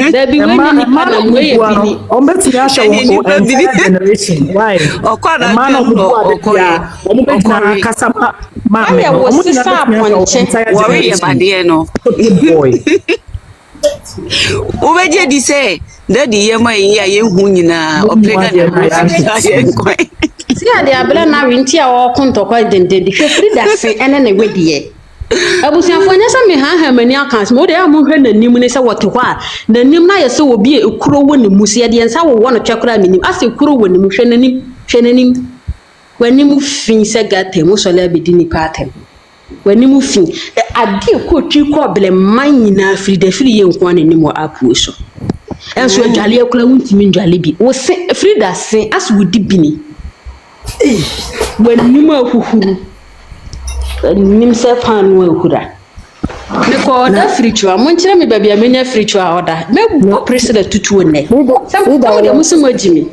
Da bi we ni pa na we ye bini. Ombeti ya sha wo generation. Why? Okwana man of okori. Ombeti na kasama ma me. Ombeti na ponche. Worry ye bade no. Boy. Obeje di say daddy ye ma yi aye hu nyina oplega na aye nkwan. Si ade abela na winti a wo kontokwa dendedi hwefri da se ene na wedie. Abusiafo nya se me ha mani akans mo de am hwe nanim ne se wote hɔ a nanim na ye se obi ekuro wo ne musie de nsa wo no twekora menim ase ekuro wo ne mu hwe nanim wanim fin se gate mo sola be di ni patem wanim fin ade ko twi ko bele man nyina firi da firi ye nko anim wo apu so enso adwale akura wuntimi ndwale bi wo se firi da se ase wudi bini wanim ahuhuru nim se pan wo akura me ko da fritua mo nkire me babia menya fritua oda me president tutu ne sam da wo musimo jimi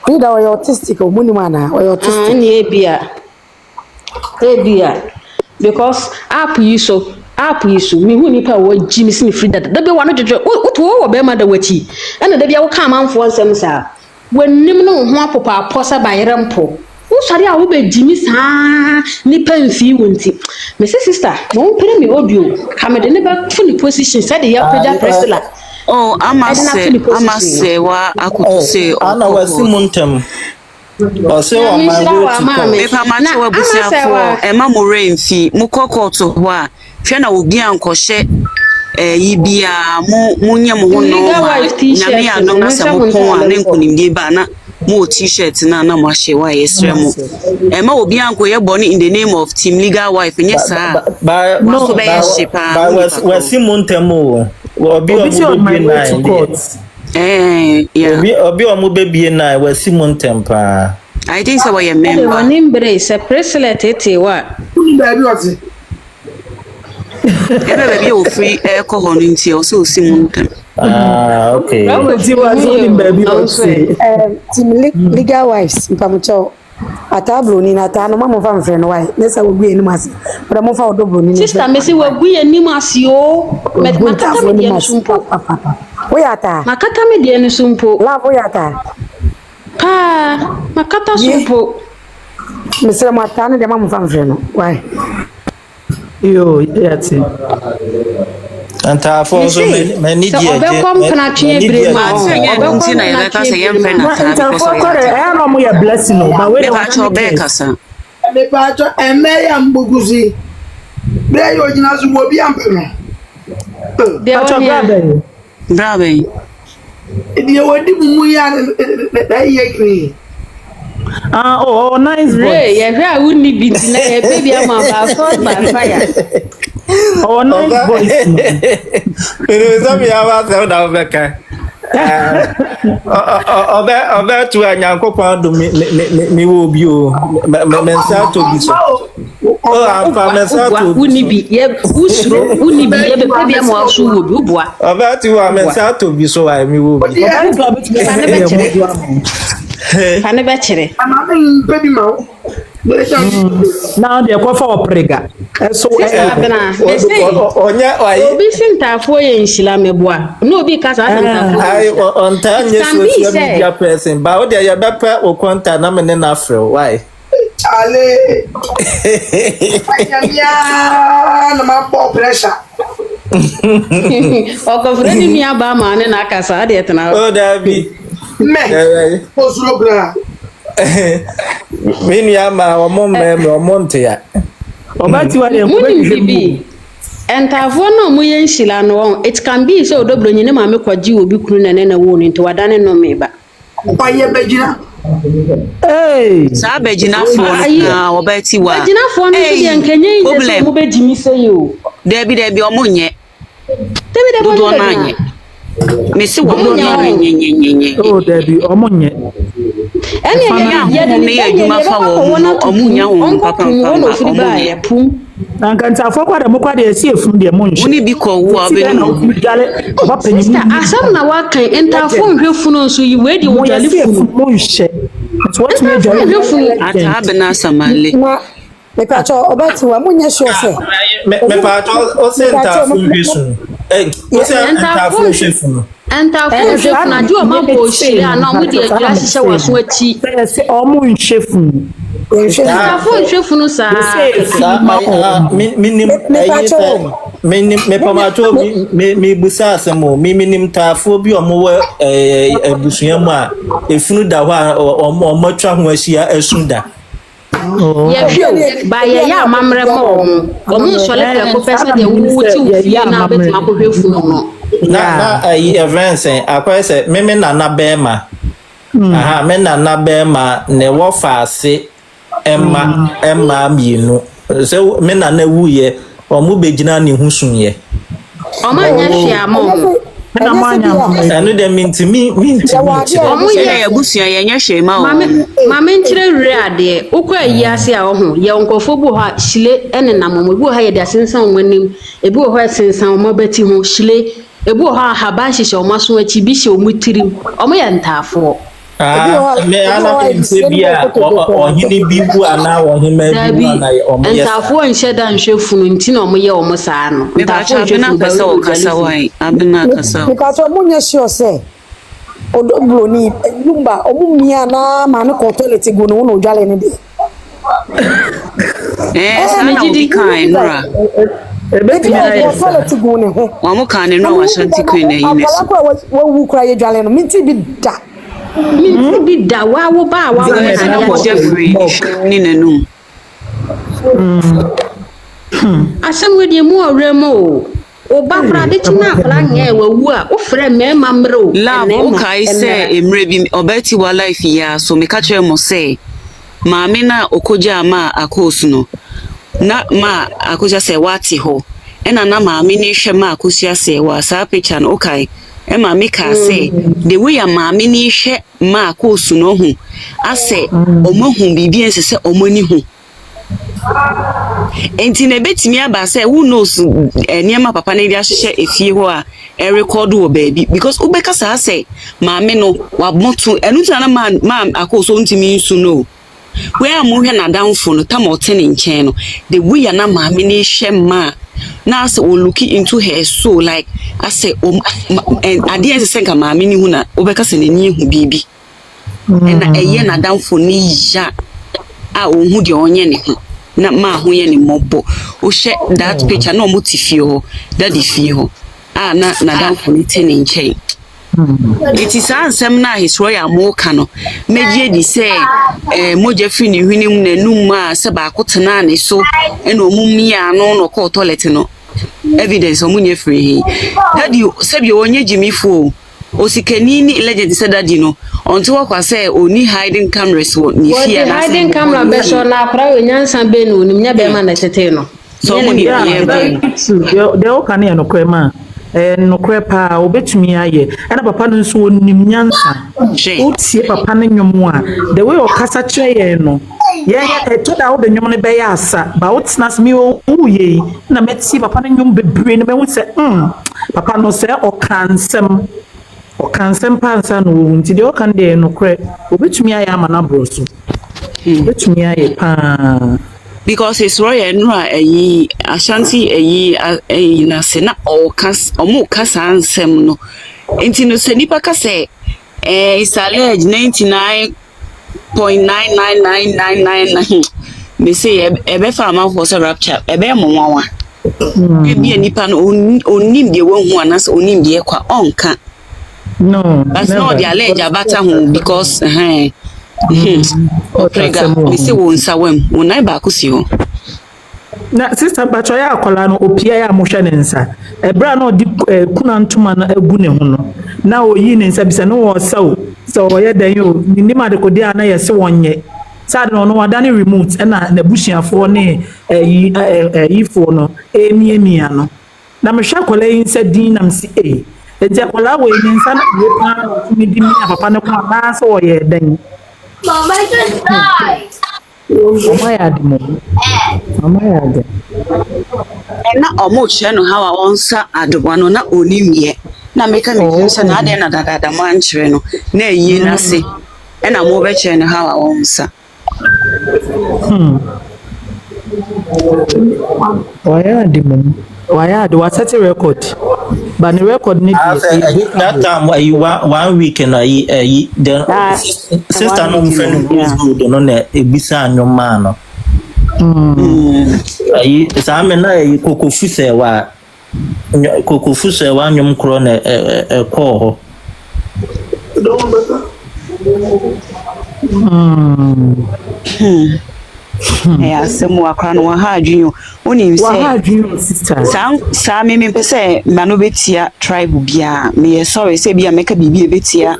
Ida wa autistic o muni mana wa autistic ni ebia because app yi so me hu nipa wo jimi sini free da be wa no jojo uto wo be ma da wachi ena da bia wo ka manfo nsem sa wanim no ho apopa aposa ba yerempo wo sare a wo be jimi sa nipa mfi wonti me sister mo pere me audio ka me de ne ba fu ni position said ya peja presila. Oh, amase wa akutuse ana wasimuntem. Ose wa ma me pa ma che wa busiafo e ma mo remfi mo kokoto ho a hwe na obi ankɔhye yibia mo nye mo ho no nyame ya no na se mo pon a ne nkunimdie ba na mo t-shirt na mo ahye wa yesre mo e ma obi ankoye bone in the name of team legal wife nye sa no be shipa wasimuntem o obi omo obi omo bebie na wasimuntem pa I think so we member one embrace a bracelet etewa uni baby oti baby o free ko ho nti o so simuntem okay team legal wives mpamucho ata Bronii na ata no mama fa mfre no why nesa wo gu enim ase but mo fa odo Bronii sister me se wo gu enim ase o makata me de nsumpo wo yata makata me de nsumpo la wo yata pa makata sumpo me se mo ata no de mama fa mfre no why yo yati anta for so many dia obe kom kana tue bre ma obe kom na ya ka se yem friend na ta because e no mo ya blessing no ba we dey wa be kasa me pa cho emeya mbuguzi be yo jina su bo bi ampe no de o brabe e wodi mu ya da ye kri oh nice boy ya hwa wuni binti na ya baby ama ba so ba fire oh nice boy pero so mi aba se da obeka obe tu anyankopon do mi wo bi o mensa to bi so o ampa mensa to wuni bi ye usro wuni bi ye be baby ama asu wo bi obua obe tu wa mensa to bi so wa mi wo bi Pane be chere. Amame baby ma. Now they go for prega. So onya obi sintafo ye nhila meboa. No obi kasa sintafo. Ai onta nye social media person. Ba o de ya bepa o contact na me na frɛ why? Ale. Na ma pop pressure. Oko fredi mi aba ma ne na akasa de tena. Oh Davi. Me. Osuro bra. Me ni ama omo nte ya. Obati wa de bibi. Entafo no mu yen hila no it can be so odobronyi ne ma me kwaji obi kunu na na wo ni nti wadane no me ba. Oye bejina. Hey. Sa bejina fo na obati wa. Bejina fo no so de nkenye yin so mu bejimi sey o. Debi omonye. Debi do na nye. Me se wo nye. Oh Debi omonye. Ene ya me adwuma fa wo omunya wo papa omonye. Nankanta afọ kwada mo kwada esi efun de mo nche. Woni bi ko wo abenu. Asam na wa kan entafo nhwefunu so yi we de wo jale funu. Mo nche. What me jale ata abena samale. Me pa cho obati wa munya sure se. Me pa cho o se entafo nhwesu. O se entafo nhwefunu. Entafo nhwefunu ade o ma bo hire ana mo de adura hihye waso achi. Se o mo nhwefunu. Entafo nhwefunu sa. Me pamato me busa asemo minim tafo bi omo abusuya mu a efunu da ho omo twa ho ahia asunda. Ye ba ye ya mamre mo omo so le ko pesa de wuti wuti na betima ko hwefunu no. Na events akwese me na bema. Aha me na bema ne wo faase Emma mienu. So me na wuye omo begina ne husunye. Oma nya hwia mo. Na manya. Anu de minti. Omo ye abusua ye nya hwe ma o. Mama nkire wure ade. Ukwa yi ase a ho. Ye nkofo bu ha shile ene na momo bu ha ye de asensan omanim. Ebi wo ha asensan omabati ho shile. Ebi wo ha haba hihye omaso achi bi hye omutirim. Omo ye ntafo. Me ana pinse bia ohini bibu ana ohima bibu ana omo yes ntafo nhye da nhwefunu nti na omo ye omo saa no ntafo nhwefunu kasa o kasa wai abena kasa because omunya sure say odo Bronii Lumba omumia na ma no ko toilet go no no dwale ne de sana odi kan nra ebeti ya toilet go ne ho wa mo kan ne no wa shanti queen na yineso wa wu kra ye dwale no minti bi da minti bi da wa wo ba wa na ya Jeffrey ni nanum asem we de mu awre mo o ba kra de tina akra nya wa wu a o frɛ mema mro la o kai se emre bi obeti wa life ya so me ka kire mo se maame na okoja ma akosu no na ma akoja se wati ho ena na maame ni hwe ma akosia se wa sa picture no okay e maame ka se the way ya maame ni hwe ma akosu no hu ase omohu bibi ensese omoni hu enti na betimi aba say who knows eniema papa na dia hye efie ho a e record wo baby because ubeka sa say maame no wa moto enu tana ma akoso ntimi nsu no we amuhwe na downfo no tamotene nchen no the way ya na maame ni hye ma na ase o look into her soul like I say ade ese senka maame ni hu na ubeka se na ni hu bibi na eye na downfo ni ya a ohun de onye ne hu na ma ho ye ni mobo o hye that picture na omo tifie ho daddy fie ho na downfo ni tene nchen it is ansem na his royal moka no meje di say moje fi ni hwinim na num a se ba akotena ne so na omumia no ko toilet no evidence omunye free daddy se bi onye jimifo osikani ni legend said daddy no onto wakwa say oni hiding cameras wo ni fie na hiding camera be so na akra onyansa be no nim nya be ma na tete no so mo ni de o kan no kwema no kwepa obetumi aye na papa no nso onim nyansa utie papa no nwomo a the way o kasa kire no ye to da wo benwom no be ya asa ba wotnas mi uye na meti papa no nwom bebre no be hu se papa no se o kansem pansa no wo nti de o kan de no kre obetumi aye ama na broso obetumi aye pa because it's royal nra Ashanti na se na omo kasa ansem no enti no se nipa ka se is alleged 99 0.99999 me say ebe fa am for so rapture ebe mo nwanwa ebi nipa no onim de won anas onim de kwa onka no but no the allege abata ho because oprega me say won sawam won nai ba kusi ho na sister bacho ya akola no opia ya mohwe ne nsa ebra na odi kuna ntuma na agu ne ho no na oyi ne nsa bisa no wo saw so ye dan yo ni ma de kodi ana ye se wonye sad no wadane remote na busuafo ne yifo no emi ano na me hwa akola yi nsa din na msi enti akola wo yi nsa na we pa mi di mi papa ne ko na so wo ye dan mama just die mama ya di mo mama ya de na omo che no ha wa onsa adobwa no na onimye na meka me se na ade na dada man chire no na eyi na se na mo be che no ha wa onsa why do what set a record but the record need that time 1 week and the sister no friend is good no na ebisa anyoma no Sam na kokofuse wa anyom kro na ko ho asemu akra no ha adwun oni sister sa me pese mano betia tribe bia me sorry say bia meka bibi betia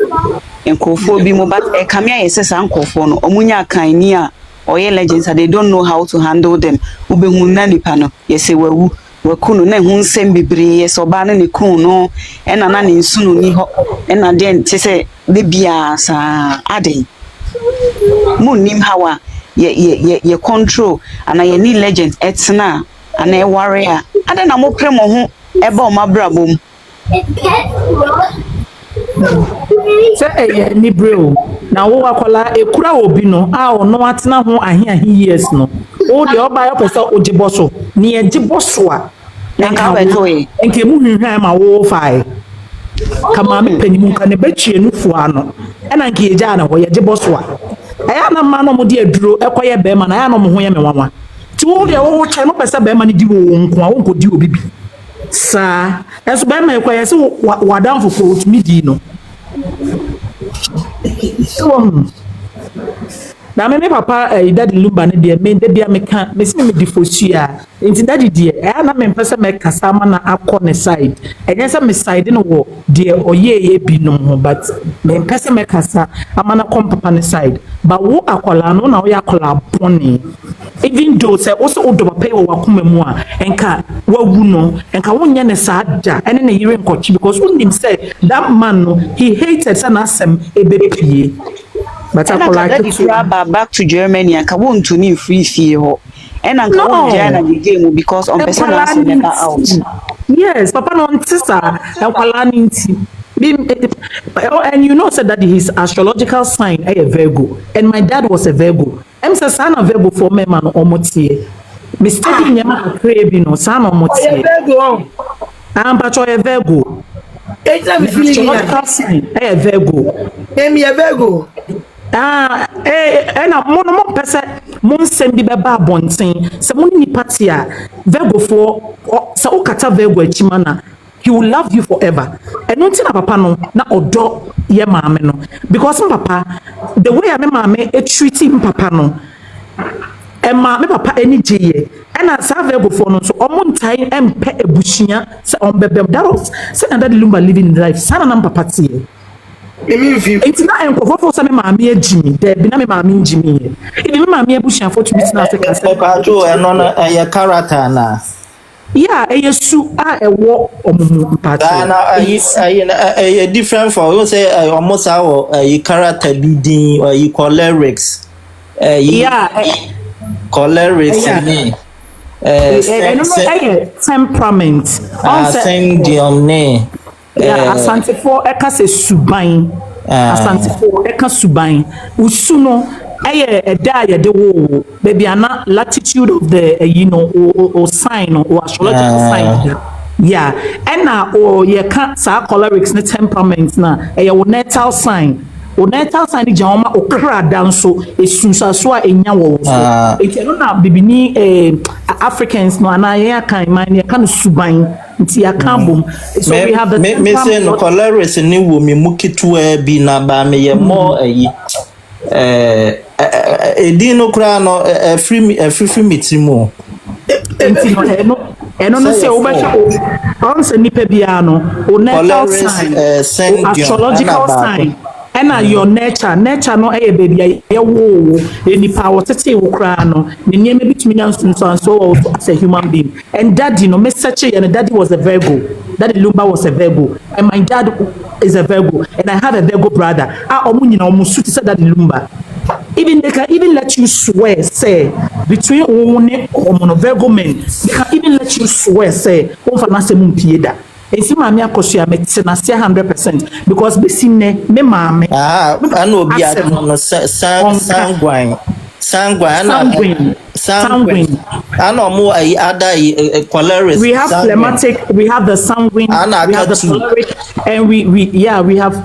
enkofo bi mo but kamia yese sa nkofo no omunya kan ni a oye legends they don't know how to handle them ubehun na nipa no yese wakunu na hu nsem bebre yese oba na ne kun no ena na ne nsunu ni ho ena den tese de bia sa aden munim hawa ye control ana ye ni legend etna ana e warrior ada na mo premo ho ebe o mabrabom say ni bro na wo akola ekura obi no a ono atena ho ahe years no o de oba yo pese ojiboso ni ejiboso a nka wetoe nke mu hwehwan ma wo fai kama me panimu ka ne betwie nufu ano ena nke eja na wo yejiboso a aya na ma no mo de aduro ekoye be ma na aya no mo ho ye me wanwa ti wo de wo che no pese be ma ne di wo nko a wo nko di obi bi sa eso be ma ekoye se wadan fo ko tumi di no na me papa daddy Lumba ne de me de bia me ka me se me difosu a enti daddy de na me pese me kasa ma na akọ ne side enye se me side no wo de oye bi no ho but me pese me kasa ama na kom papa ne side ba wo akola no na wo ya akola boni even though say also odo papa wo wakoma mu a enka wawu no enka wonye ne saada ene ne yire nkochi because unim say that man no he hated sana asem ebepie but akola back to Germany and ka won to ni free fee ho and ka won jana the game because on person was never out. Yes, papa no sister akola ninti and you know said that his astrological sign a Virgo and my dad was a Virgo. I'm say son of Virgo for me man omotie. Me study nyama akrebi no son omotie. Virgo. Am pacho a Virgo. Astrological sign a Virgo. Emi a Virgo. Na mo pese mo nsem bi beba abonten se mo ni party a Virgo for se o kata Virgo achima na he will love you forever and no na papa no na odo ye maame no because papa the way I maame e treat him papa no e maame papa eni jeye and sa Virgo for no so omo ntai empe ebushia se on bebem that was say na daddy Lumba living life sana na papa tie it's not for some mammy Jimmy, there be no mammy Jimmy. If you mammy bushing for to be Africa, a character na. Yeah, a su a walk on a different for you say almost our character leading or you call lyrics. Call lyrics temperament. Sing the omne. Asante for eka se suban. Asante for eka suban. Usuno a day de wo baby ana latitude of the or sign or astrological sign. Yeah, and now or ye can't sa cholerics ne temperament na a natal sign o natal sign jama o kra danso esunsa so a enya wo so enti no na bibini Africans no ana ya kan man ya kan suban nti ya kan bom so we have the me say no colorist ni wo me mukitu bi na ba me ye more ayi edino kra no free meeting enti no eno no say obasha on se nipa bia no o natal sign astrological sign and your nature no baby ye wo nipa wo tete wo kra no ne niam bitumi nyanso so as a human being and daddy no me search and daddy was a Virgo. Daddy Lumba was a Virgo and my dad is a Virgo and I have a Virgo brother omu nyina omu suit say Daddy Lumba. Even they can even let you swear, say, between one or Virgo men, they can even let you swear, say, over Nasemum Pieda. And see, Mammy, I 100% because be seen me, mammy. I know be a sanguine. I know more other colorist. We have phlegmatic, we have the sanguine, we have the choleric, and we have we have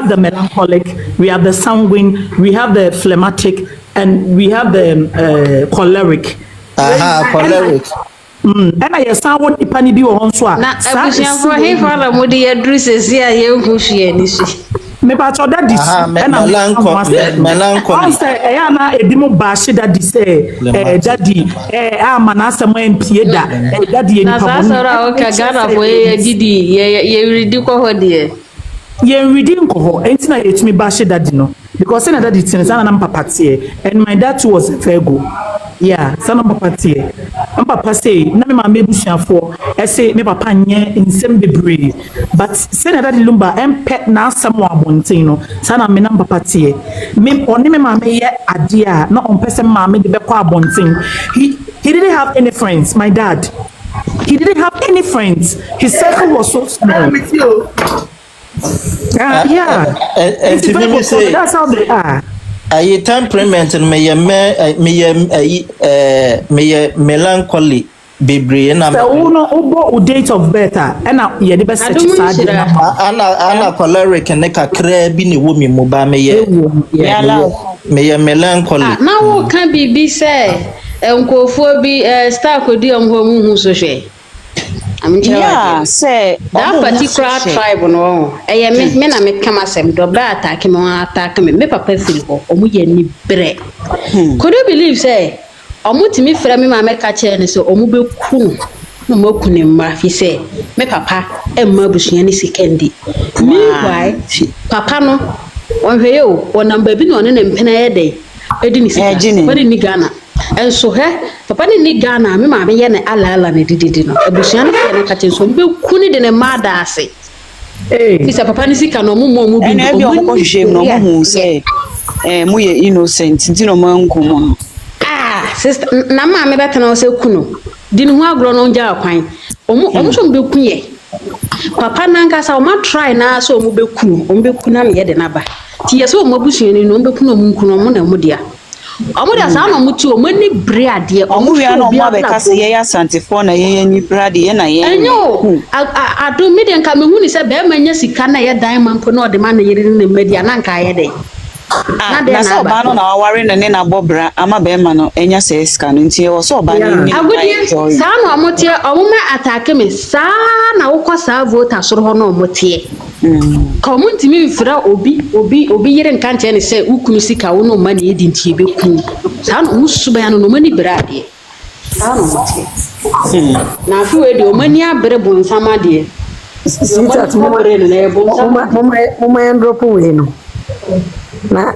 the melancholic, we have the sanguine, we have the phlegmatic, and we have the choleric. Choleric. And I sound what Ipani be on so. Na abusia for he for mudi addresses here ye nkuhie ni so. Me pa to that this melancholy say na edimu bashi that this daddy amana asem empie da daddy na sasora o ka Ghana for ye didi ye ready ko ho de ye ready ko ho enti na yetumi bashi daddy no because say na daddy tin sana na papa tie and my dad too was a Virgo. Yeah, sana papa tie. Papa say na me mama ebusuafo e say me papa nye nsem bebre but say na Daddy Lumba pet na asem wa abonten no sana me na papa tie me oni me mama ye ade a na on person mama de be kwa abonten he didn't have any friends. My dad, he didn't have any friends. His circle was so small. Yeah, that's how they are. Aye temperament and me melancholy bebre na so uno date of birth na ye de be set sad ana choleric ne kakra bi ne wo mi mu ba me melancholy na wo kan bibi say enkofuo bi star kodi amho mu so hwe yeah, say that particular tribe no me na me kama sem do bra attack me papa feel go omu ye ni bre could you believe say omu timi fra me ma me ka che ne so omu be ku no maku ne mra fi say me papa emma busuan ni sikendi meanwhile papa no on hwe yo o number bi no ne mpena ye dey edi ni sika body ni Ghana and so papa ni Ghana me ma me ye ne ala ne dididi no abusuan ne ka che so be kuni de ne mada ase sisa papa ni sika no mu bi no mo hwehwe no mo hu say mu ye innocent nti no manku mo sister na ma me beta na o se kuno di ne hu agro no nja akwan omu so be kunye papa nanka sa o ma try na so omu be kunu na me ye de na ba ti ye so omu abusuan ni no be kunu omu kunu omu na mu dia omu da sa na mu ti omu ni breade omu wi na omu abeka ye ya santifo na ye ni breade ye na ye enyo ado me de nka me hu ni se be manya sika na ye diamond po na o de ma na ye ni media na nka ye de na so ba no na ware ne na bobra ama be ma no enya se ska no ntie wo so ba ni agudi sa no amotie omume attack me sa na wo kwasa vote soro ho no omotie community mi fira obi yire nka ntie ne se ukunu sika wo no ma na edi ntie be ku sa no musuba ya no mani brade sa no motie na fi we de o mani abre bonsama de sita mo ndropo we no na